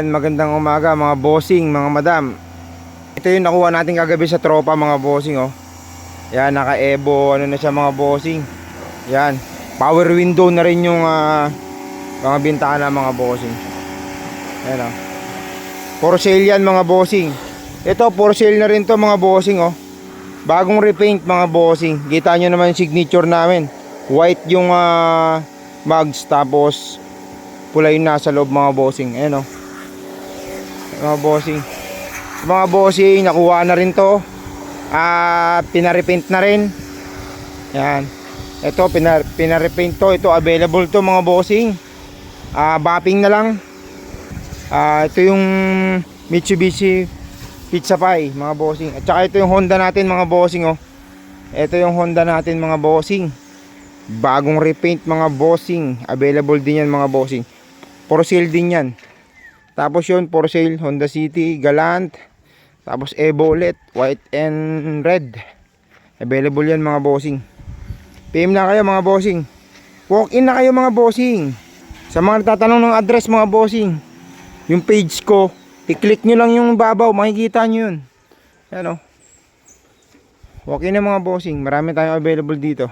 Magandang umaga mga bossing, mga madam. Ito yung nakuha natin kagabi sa tropa mga bossing oh. Yan, naka Evo, ano na siya mga bossing. Yan, power window na rin yung mga bintana mga bossing. Yan oh. For sale yan mga bossing. Ito for sale na rin to mga bossing oh. Bagong repaint mga bossing. Kita nyo naman yung signature namin. White yung mags, tapos pula yung nasa loob mga bossing. Ayan oh. Mga bossing, nakuha na rin to. Pinarepaint na rin. Yan. Ito pinarepaint to. Ito available to mga bossing. Bapping na lang. Ito yung Mitsubishi Pizza Pie mga bossing. At saka ito yung Honda natin mga bossing oh. Ito yung Honda natin mga bossing. Bagong repaint mga bossing. Available din yan mga bossing. For sale din yan. Tapos yun, for sale, Honda City, Galant. Tapos Evo ulit, white and red. Available yan mga bossing. PM na kayo mga bossing. Walk in na kayo mga bossing. Sa mga nagtatanong ng address mga bossing, yung page ko, i-click nyo lang yung babaw, makikita nyo yun. Yan o. Walk in na mga bossing, marami tayong available dito.